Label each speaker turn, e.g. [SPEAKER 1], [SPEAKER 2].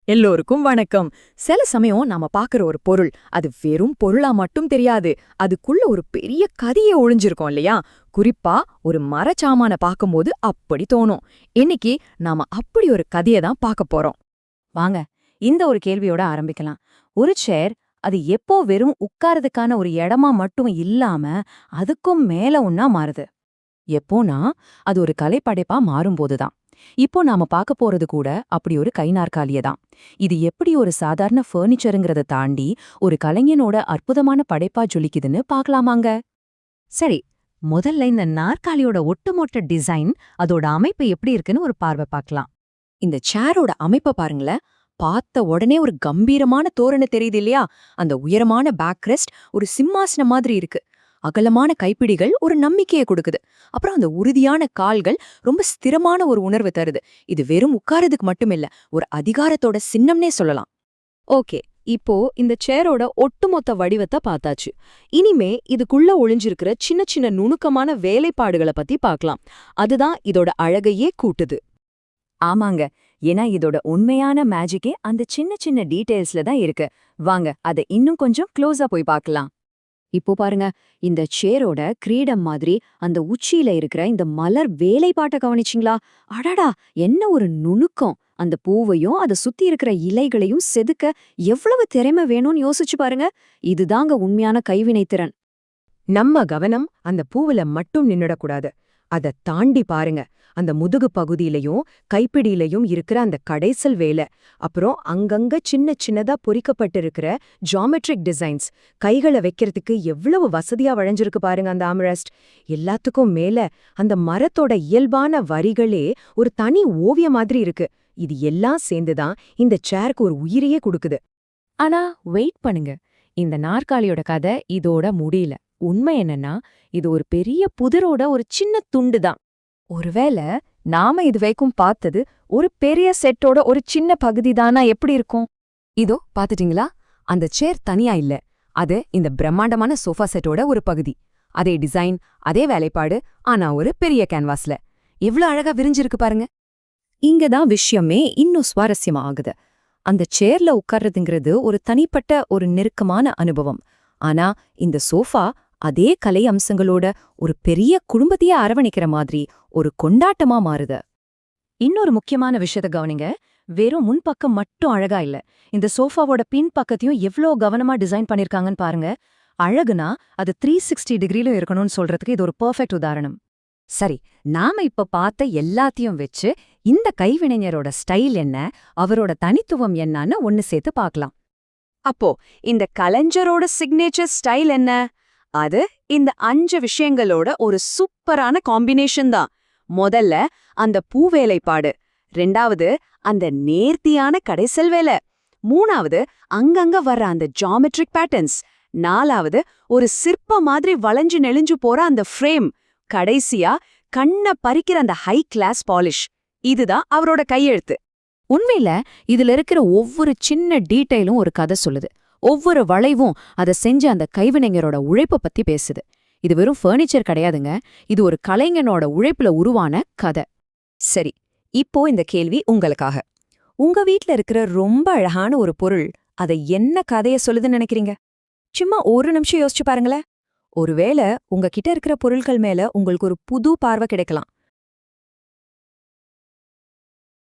[SPEAKER 1] எல்லோருக்கும் வணக்கம். சில சமயம் நாம பாக்குற ஒரு பொருள் அது வெறும் பொருளா மட்டும் தெரியாது. அதுக்குள்ள ஒரு பெரிய கதையே ஒளிஞ்சிருக்கும் இல்லையா? குறிப்பா ஒரு மரச்சாமான பாக்கும்போது அப்படி தோணும். இன்னைக்கு நாம அப்படி ஒரு கதையை தான் பார்க்க போறோம்.
[SPEAKER 2] வாங்க, இந்த ஒரு கேள்வியோட ஆரம்பிக்கலாம். ஒரு சேர் அது எப்போ வெறும் உட்கார்றதுக்கான ஒரு இடமா மட்டும் இல்லாம அதுக்கும் மேல ஒண்ணா மாறுது. எப்போனா அது ஒரு கலைப்படைப்பா மாறும்போதுதான். இப்போ நாம பார்க்க போறது கூட அப்படி ஒரு கை நாற்காலிய தான். இது எப்படி ஒரு சாதாரண ஃபர்னிச்சருங்கிறத தாண்டி ஒரு கலைஞனோட அற்புதமான படைப்பா ஜொலிக்குதுன்னு பார்க்கலாமாங்க. சரி, முதல்ல இந்த நாற்காலியோட ஒட்டுமொத்த டிசைன், அதோட அமைப்பு எப்படி இருக்குன்னு ஒரு பார்வை பார்க்கலாம்.
[SPEAKER 1] இந்த சேரோட அமைப்பை பாருங்களேன். பார்த்த உடனே ஒரு கம்பீரமான தோரணை தெரியுது இல்லையா? அந்த உயரமான பேக்ரெஸ்ட் ஒரு சிம்மாசனம் மாதிரி இருக்கு. அகலமான கைப்பிடிகள் ஒரு நம்பிக்கையை கொடுக்குது. அப்புறம் அந்த உறுதியான கால்கள் ரொம்ப ஸ்திரமான ஒரு உணர்வு தருது. இது வெறும் உட்காரதுக்கு மட்டும் இல்ல, ஒரு அதிகாரத்தோட சின்னம்னே சொல்லலாம். ஓகே, இப்போ இந்த சேரோட ஒட்டுமொத்த வடிவத்தை பார்த்தாச்சு. இனிமே இதுக்குள்ள ஒளிஞ்சிருக்கிற சின்ன சின்ன நுணுக்கமான வேலைப்பாடுகளை பத்தி பார்க்கலாம். அதுதான் இதோட அழகையே கூட்டுது.
[SPEAKER 2] ஆமாங்க, ஏன்னா இதோட உண்மையான மேஜிக்கே அந்த சின்ன சின்ன டீடைல்ஸ்ல தான் இருக்கு. வாங்க, அதை இன்னும் கொஞ்சம் க்ளோஸா போய் பார்க்கலாம். இப்போ பாருங்க, இந்த சேரோட கிரீடம் மாதிரி அந்த உச்சியில இருக்கிற இந்த மலர் வேலைப்பாட்டை கவனிச்சிங்களா? அடடா, என்ன ஒரு நுணுக்கம்! அந்த பூவையும் அதை சுத்தி இருக்கிற இலைகளையும் செதுக்க எவ்வளவு திறமை வேணும்னு யோசிச்சு பாருங்க. இதுதாங்க உண்மையான கைவினைத்திறன்.
[SPEAKER 1] நம்ம கவனம் அந்த பூவுல மட்டும் நின்னுடக்கூடாது. அதை தாண்டி பாருங்க, அந்த முதுகு பகுதியிலையும் கைப்பிடியிலையும் இருக்கிற அந்த கடைசல் வேலை, அப்புறம் அங்கங்க சின்ன சின்னதா பொறிக்கப்பட்டிருக்கிற ஜியாமெட்ரிக் டிசைன்ஸ், கைகளை வைக்கிறதுக்கு எவ்வளவு வசதியா வளைஞ்சிருக்கு பாருங்க அந்த ஆம்ரெஸ்ட். எல்லாத்துக்கும் மேல அந்த மரத்தோட இயல்பான வரிகளே ஒரு தனி ஓவியம் மாதிரி இருக்கு. இது எல்லாம் சேர்ந்துதான் இந்த சேருக்கு ஒரு உயிரையே கொடுக்குது.
[SPEAKER 2] ஆனா வெயிட் பண்ணுங்க, இந்த நாற்காலியோட கதை இதோட முடியல. உண்மை என்னன்னா, இது ஒரு பெரிய புதிரோட ஒரு சின்ன துண்டு தான். ஒருவேளை நாம இது வரைக்கும் பார்த்தது ஒரு பெரிய செட்டோட ஒரு சின்ன பகுதி தானா எப்படி இருக்கும்?
[SPEAKER 1] இதோ பாத்துட்டீங்களா? அந்த சேர் தனியா இல்ல, அது இந்த பிரம்மாண்டமான சோஃபா செட்டோட ஒரு பகுதி. அதே டிசைன், அதே வேலைப்பாடு, ஆனா ஒரு பெரிய கேன்வாஸ்ல. எவ்ளோ அழகா விரிஞ்சிருக்கு பாருங்க. இங்கதான் விஷயமே இன்னும் சுவாரஸ்யமா ஆகுது. அந்த சேர்ல உட்கார்றதுங்கிறது ஒரு தனிப்பட்ட ஒரு நெருக்கமான அனுபவம். ஆனா இந்த சோஃபா அதே கலை அம்சங்களோட ஒரு பெரிய குடும்பத்தையே அரவணைக்கிற மாதிரி ஒரு கொண்டாட்டமா மாறுது.
[SPEAKER 2] இன்னொரு முக்கியமான விஷயத்த கவனிங்க, வெறும் முன்பக்கம் மட்டும் அழகா இல்ல, இந்த சோஃபாவோட பின் பக்கத்தையும் எவ்ளோ கவனமா டிசைன் பண்ணிருக்காங்கன்னு பாருங்க. அழகுனா அது 360 டிகிரிலும் இருக்கணும்னு சொல்றதுக்கு இது ஒரு பெர்ஃபெக்ட் உதாரணம். சரி, நாம இப்ப பார்த்த எல்லாத்தையும் வச்சு இந்த கைவினைஞரோட ஸ்டைல் என்ன, அவரோட தனித்துவம் என்னன்னு ஒன்னு சேர்த்து பார்க்கலாம்.
[SPEAKER 1] அப்போ இந்த கலைஞரோட சிக்னேச்சர் ஸ்டைல் என்ன? அது இந்த 5 விஷயங்களோட ஒரு சூப்பரான காம்பினேஷன் தான். முதல்ல அந்த பூவேலைப்பாடு, 2வது அந்த நேர்த்தியான கடைசல் வேலை, 3வது அங்கங்க வர்ற அந்த ஜியாமெட்ரிக் பேட்டர்ன்ஸ், 4வது ஒரு சிற்ப மாதிரி வளைஞ்சு நெளிஞ்சு போற அந்த ஃப்ரேம், கடைசியா கண்ண பறிக்கிற அந்த ஹை கிளாஸ் பாலிஷ். இதுதான் அவரோட கையெழுத்து.
[SPEAKER 2] உண்மையில இதுல இருக்கிற ஒவ்வொரு சின்ன டீட்டெயிலும் ஒரு கதை சொல்லுது. ஒவ்வொரு வளைவும் அதை செஞ்ச அந்த கைவினைஞரோட உழைப்ப பத்தி பேசுது. இது வெறும் ஃபர்னிச்சர் கிடையாதுங்க, இது ஒரு கலைஞனோட உழைப்புல உருவான கதை.
[SPEAKER 1] சரி, இப்போ இந்த கேள்வி உங்களுக்காக. உங்க வீட்ல இருக்கிற ரொம்ப அழகான ஒரு பொருள், அதை என்ன கதைய சொல்லுதுன்னு நினைக்கிறீங்க? சும்மா ஒரு நிமிஷம் யோசிச்சு பாருங்களேன். ஒருவேளை உங்ககிட்ட இருக்கிற பொருட்கள் மேல உங்களுக்கு ஒரு புது பார்வை கிடைக்கலாம்.